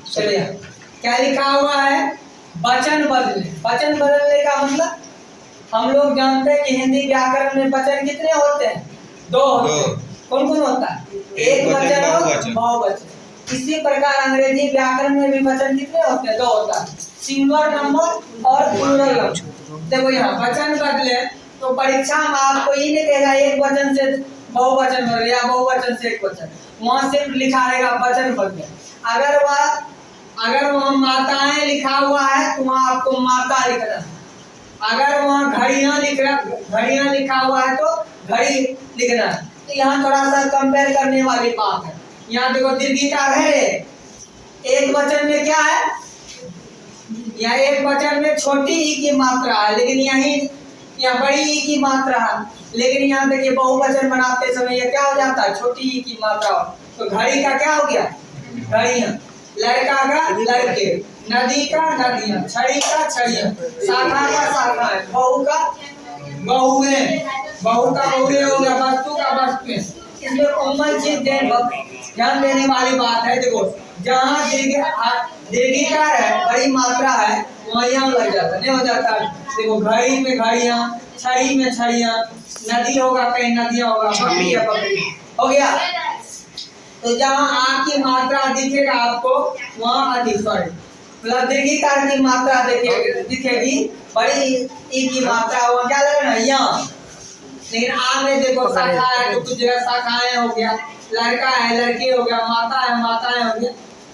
चलिए क्या लिखा हुआ है, वचन बदले। वचन बदलने का मतलब हम लोग जानते हैं कि हिंदी व्याकरण में वचन कितने होते हैं, दो होते हैं। कौन कौन होता है, एक वचन और बहुवचन। इसी प्रकार अंग्रेजी व्याकरण में भी वचन कितने होते हैं, दो होता है, सिंगुलर नंबर और प्लूरल नंबर। देखो यहाँ वचन बदले तो परीक्षा में आपको ये नहीं कहेगा एक वचन से बहुवचन बदले या बहुवचन से एक वचन, वहां सिर्फ लिखा रहेगा वचन बदले। अगर वहाँ माताएं लिखा हुआ है तो वहाँ आपको माता लिखना है। अगर वहाँ घड़ियां लिखा हुआ है तो घड़ी लिखना है। तो यहाँ थोड़ा सा कंपेयर करने वाली बात है। यहाँ देखो दीर्घिकार है, एक वचन में क्या है, यहाँ एक वचन में छोटी ई की मात्रा है, लेकिन यहाँ बड़ी ई की मात्रा है। लेकिन यहाँ देखिए बहुवचन बनाते समय ये क्या हो जाता है, छोटी ई की मात्रा हो। तो घड़ी का क्या हो गया, घड़ियां, लड़का का लड़के, नदी का नदियां, छड़ी का छड़ियां, शाखा का शाखाएं, बहू का बहुएं, बहू का बहुए हो गया, वस्तु का वस्तुएं। इसमें कॉमन चीज ध्यान देने वाली बात है। देखो जहाँ दीर्घिकार है, बड़ी मात्रा है, वहाँ यहाँ लग जाता नहीं हो जाता। देखो घड़ी में घड़ियां, छड़ी में छड़ियां, नदी होगा कहीं नदियां होगा, बकरी है बकरी, हो गया। तो जहाँ आ की मात्रा दिखेगा आपको वहाँ अधिक, सॉरी मतलब दीर्घिकार की मात्रा दिखेगी, बड़ी ई की मात्रा वहाँ क्या लगना यहाँ। लेकिन आ में देखो शाखा है तो कुछ जगह शाखाएं हो गया, लड़का है लड़की हो गया, माता है माताएं हो गया।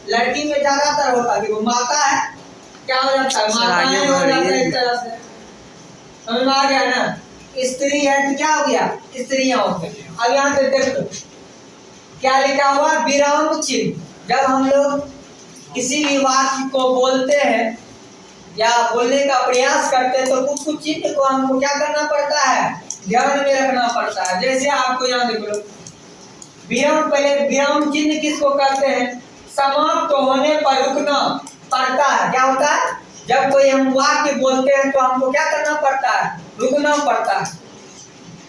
लड़की में ज्यादातर होता है, देखो माता है क्या हो जाता है, माताएं हो जाता है। इस तरह से समझ में आ गया ना। स्त्री है तो क्या हो गया, स्त्रियां हो गई। अब यहाँ से देख लो क्या लिखा हुआ, विराम चिन्ह। जब हम लोग किसी भी वाक्य को बोलते हैं या बोलने का प्रयास करते हैं तो कुछ चिन्ह को हमको क्या करना पड़ता है, ध्यान में रखना पड़ता है। जैसे आपको यहाँ देख लो विराम, पहले विराम चिन्ह किसको करते हैं, समाप्त होने पर रुकना पड़ता है। क्या होता है, जब कोई हम वाक्य बोलते हैं तो हमको क्या करना पड़ता है, रुकना पड़ता है।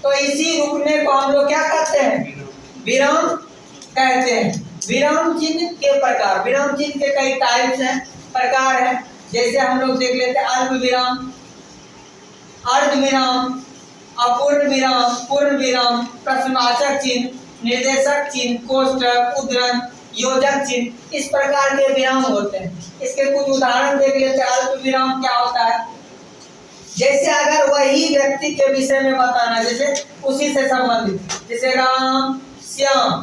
तो इसी रुकने को हम लोग क्या कहते हैं, विराम कहते हैं। विराम चिन्ह के प्रकार, विराम चिन्ह के कई टाइप्स हैं, प्रकार है। जैसे हम लोग देख लेते हैं अल्प विराम, अर्ध विराम, अपूर्ण विराम, पूर्ण विराम, प्रश्नवाचक चिन्ह, निर्देशक चिन्ह, कोष्ठक, उद्धरण, योजक चिन्ह, इस प्रकार के विराम होते हैं। इसके कुछ उदाहरण देख लेते हैं। अल्प विराम क्या होता है, जैसे अगर वही व्यक्ति के विषय में बताना, जैसे उसी से संबंधित, जैसे राम श्याम,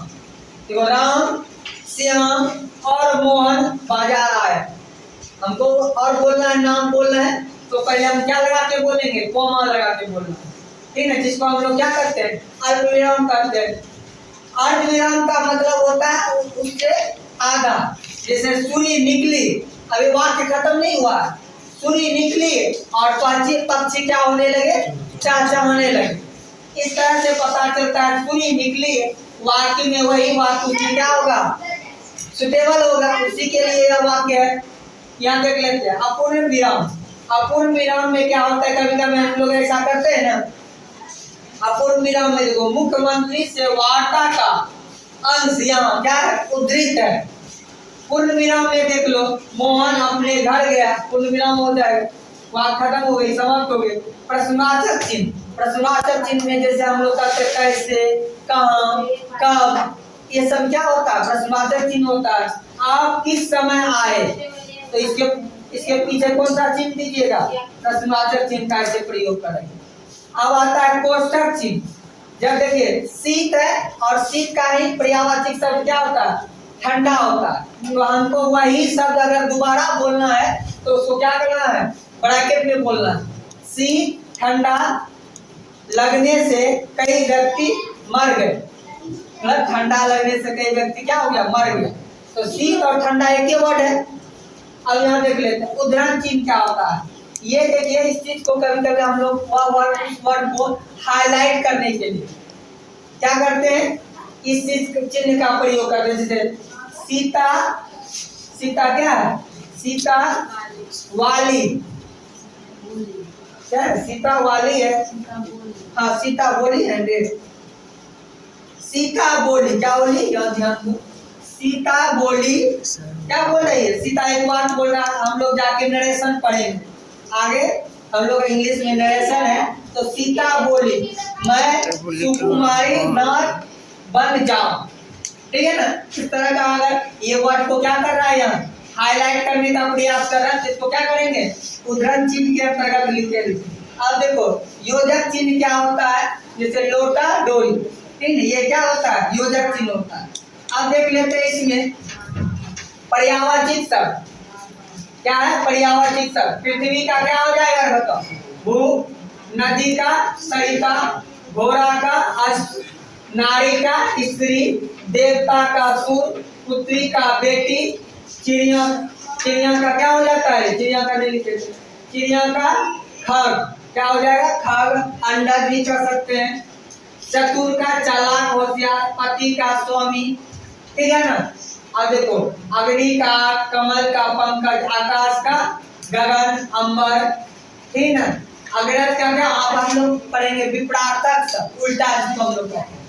देखो राम श्याम और मोहन बाजार आए, हमको और बोलना है, नाम बोलना है तो पहले हम क्या लगा के बोलेंगे, कोमा लगा के बोलना है, ठीक है, जिसको हम लोग क्या करते हैं, अल्प विराम करते हैं। अर्ध विराम का मतलब होता है उससे आधा, जैसे सूर्य निकली, अभी वाक्य खत्म नहीं हुआ, सूर्य निकली और पक्षी क्या होने लगे, चहचहाने लगे। इस तरह से पता चलता है सूर्य निकली, वाक्य में वही वाक्य उसमें क्या होगा, सुटेबल होगा, उसी के लिए यह वाक्य है। यहाँ देख लेते हैं अपूर्ण विराम। अपूर्ण विराम में क्या होता है, कभी कभी हम लोग ऐसा करते हैं ना, अपूर्ण विराम में देखो मुख्यमंत्री से वार्ता का अंश यहाँ क्या है, उद्धृत है। पूर्ण विराम में देख लो मोहन अपने घर गया, पूर्ण विराम हो जाएगा, बात खत्म हो गई, समाप्त हो गई। प्रश्नवाचक चिन्ह, प्रश्नवाचक चिन्ह में जैसे हम लोग कहते हैं कैसे, कहाँ, कब, ये सब क्या होता है, प्रश्नवाचक चिन्ह होता है। आप किस समय आए, तो इसके पीछे कौन सा चिन्ह दीजिएगा, प्रश्नवाचक चिन्ह का ऐसे प्रयोग करेंगे। अब आता है कोष्ठक चिन्ह। जब देखिए शीत है और शीत का ही पर्यायवाची शब्द क्या होता है, ठंडा होता है, तो हमको वही शब्द अगर दोबारा बोलना है तो उसको क्या करना है, ब्रैकेट में बोलना है। शीत ठंडा लगने से कई व्यक्ति मर गए, मतलब ठंडा लगने से कई व्यक्ति क्या हो गया, मर गया। तो शीत और ठंडा एक ही वर्ड है। अब यहाँ देख लेते हैं उद्धरण चिन्ह क्या होता है। ये देखिए इस चीज को कभी कभी हम लोग वर्ड को हाईलाइट करने के लिए क्या करते हैं, इस चीज चिन्ह का प्रयोग करते हैं। जैसे सीता, सीता क्या है, सीता वाली, क्या है, सीता वाली है, हाँ सीता बोली है, सीता बोली क्या बोली, यहाँ ध्यान दो, सीता बोली, क्या बोल रही है सीता? एक बात बोल रहा है, हम लोग जाके नरेशन पढ़ेंगे आगे, हम लोग इंग्लिश में नरेशन है। तो सीता बोली मैं सुकुमारी नर बन जाऊं, ठीक है ना? इस तरह का अगर ये वर्ड को क्या कर रहा है यहाँ हाईलाइट करने का प्रयास कर रहा है, तो इसको क्या करेंगे उद्धरण चिन्ह के अंतर्गत लिखे। अब देखो योजक चिन्ह क्या होता है, जैसे लोटा डोरी, ठीक है, ये क्या होता है योजक चिन्ह होता है। अब देख लेते हैं इसमें पर्यायवाची शब्द क्या है, पर्यायवाची शब्द। पृथ्वी का क्या हो जाएगा बताओ, भू, नदी का सरिता, घोड़ा का अश्व, नारी का स्त्री, देवता का सुर, पुत्री का बेटी, चिड़िया, चिड़िया का क्या हो जाता है, चिड़िया का नहीं लिखे, चिड़िया का खग क्या हो जाएगा, खग, अंडा भी कर सकते हैं। चतुर का चालाक होशियार, पति का स्वामी, ठीक है ना? अब देखो अग्नि का, कमल का पंकज, आकाश का गगन, अंबर, ठीक ना? अग्रज का क्या आप हम लोग पढ़ेंगे विपरीतार्थ शब्द, उल्टा जिसको हम लोग कहते हैं।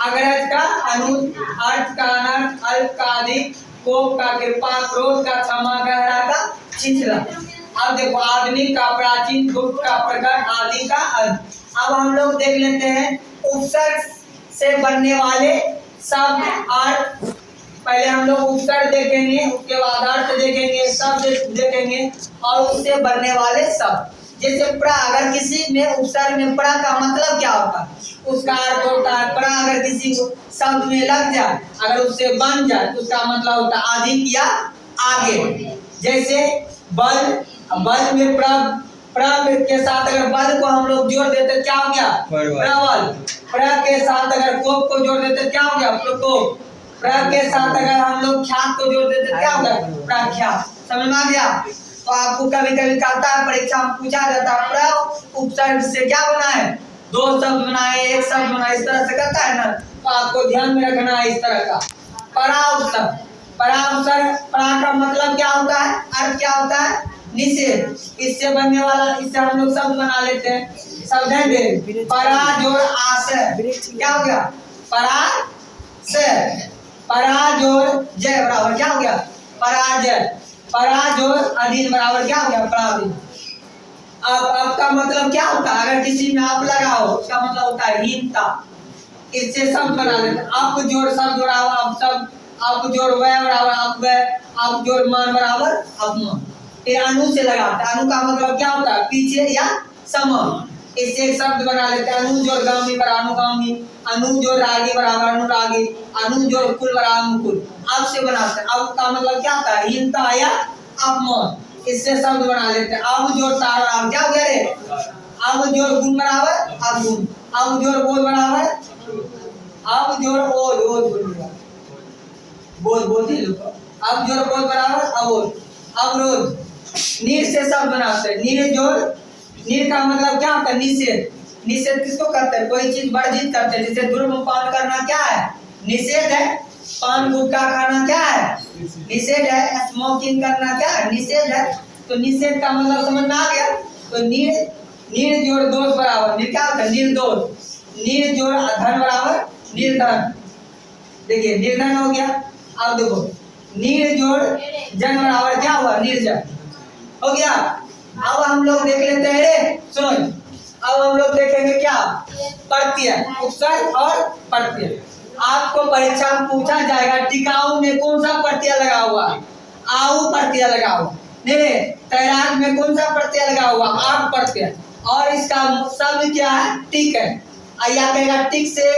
अग्रज का अनुज, अर्थ का अनर्थ, अल्प का अधिक, कोप का कृपा, क्रोध का क्षमा, गहरा का छिछला। अब देखो आधुनिक का प्राचीन, गुप्त का प्रकट, आदि का अंत। अब हम लोग देख लेते हैं उपसर्ग से बनने वाले शब्द अर्थ। पहले हम लोग उपसर्ग देखेंगे, उसके बाद अर्थ देखेंगे, शब्द देखेंगे और उससे बनने वाले शब्द। जैसे प्र, अगर किसी में उपसर्ग में प्र का मतलब क्या होता है, उसका अर्थ होता है प्र अगर किसी को शब्द में लग जाए, अगर उससे बन जाए तो उसका मतलब होता है अधिक या आगे। जैसे बल, बल में प्र के साथ अगर बल को हम लोग जोड़ देते क्या हो गया प्रबल। प्र के साथ अगर कोप को जोड़ देते क्या हो गया प्रकोप। प्र के साथ अगर हम लोग ख्यात को जोड़ देते क्या हो गया प्रख्यात। समझ में आ गया? तो आपको कभी कभी कहता है परीक्षा में पूछा जाता है प्र उपसर्ग से क्या बना है, दो शब्द बनाए, एक शब्द बनाए, इस तरह से कहता है ना, तो आपको ध्यान में रखना है इस तरह का। परा उपसर्ग, परा उपसर्ग, परा का मतलब क्या होता है, अर्थ क्या होता है निषेध। इससे बनने वाला, इससे हम लोग शब्द बना लेते हैं। शब्द है दे परा जोड़ आशय, क्या हो गया परा से, परा जोड़ जय बराबर क्या हो गया पराजय, परा जोड़ अधीन बराबर क्या हो गया पराधीन। अब का मतलब क्या होता है, अगर किसी में आप लगाओ उसका मतलब होता है हीनता। इससे शब्द बना लेते हैं, आप जोड़ शब्द बराबर आप शब्द, आप जोड़ वह बराबर आप वह, आप जोड़ मान बराबर अपमान। फिर अनु से लगाते हैं, अनु का मतलब क्या होता है पीछे या समान। इससे एक शब्द बना लेते हैं, अनु जोड़ गामी बराबर अनुगामी, अनु जोड़ रागी बराबर अनुरागी, अनु जोड़ कुल बराबर अनुकुल। अब से बनाते हैं, अब का मतलब क्या होता है हीनता या अपमान। इससे शब्द बना लेते हैं, अब जोड़ तार बराबर क्या हो गया रे, अब जोड़ गुण बराबर अवगुण, अब जोड़ बोध बराबर, अब जोड़ ओध, ओध बोध बोध ही लो, अब जोड़ बोध बराबर अबोध, अवरोध। नीर से शब्द बनाते हैं, नीर जोड़, नीर का मतलब क्या होता है निषेध। निषेध किसको करते हैं, कोई चीज वर्जित करते हैं। जैसे धूम्रपान करना क्या है निषेध है, पान गुटखा खाना क्या है निषेध है, स्मोकिंग करना क्या है निषेध है। तो निषेध का मतलब समझ में आ गया। तो नीर, नीर जोड़ दोष बराबर, नीर क्या होता है निर्दोष, नीर जोड़ धन बराबर निर्धन। देखिए निर्धन हो गया। अब देखो नीर जोड़ जन बराबर क्या हुआ निर्जन हो गया। अब हम लोग देख लेते हैं रे सुनो, अब हम लोग देखेंगे क्या प्रत्यय, उपसर्ग और प्रत्यय। आपको परीक्षा में पूछा जाएगा टिकाऊ में कौन सा प्रत्यय लगा हुआ, आऊ प्रत्यय लगा हुआ, नहीं तैराक में कौन सा प्रत्यय लगा हुआ आप प्रत्यय, और इसका शब्द क्या है टिक है। या कहेगा टिक से,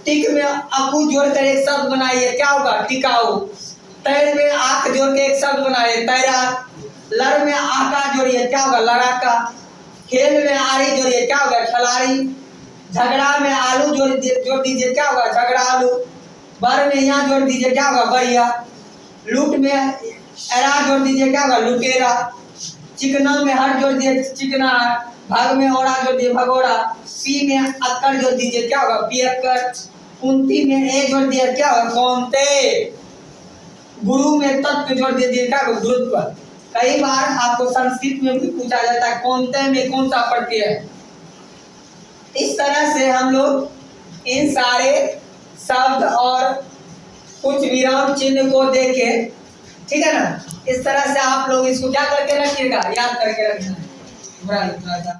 टिक में अकू जोड़कर एक शब्द बनाइए क्या होगा टिकाऊ। तैर में आंख जोड़ के एक शब्द बनाइए तैराक। लड़ में आका जोड़िए क्या होगा लड़ाका। खेल में आरी जोड़िए क्या होगा खिलाड़ी। झगड़ा में आलू जोड़ दीजिए क्या होगा झगड़ालू। बर में यहाँ जोड़ दीजिए क्या होगा बढ़िया। लूट में एरा जोड़ दीजिए क्या होगा लुटेरा। चिकना में हर जोड़ दीजिए चिकना। भाग में ओरा जोड़ दीजिए भगोड़ा। पी में अक्कर जोड़ दीजिए क्या होगा पियक्कर। कुंती में ए जोड़ दिया क्या होगा कौनते। गुरु में तत्व जोड़ दीजिए क्या होगा गुरुत्व। कई बार आपको संस्कृत में भी पूछा जाता है कौनते में कौन सा प्रत्यय है। इस तरह से हम लोग इन सारे शब्द और कुछ विराम चिन्ह को देके, ठीक है ना। इस तरह से आप लोग इसको क्या करके रखिएगा, याद करके रखना है।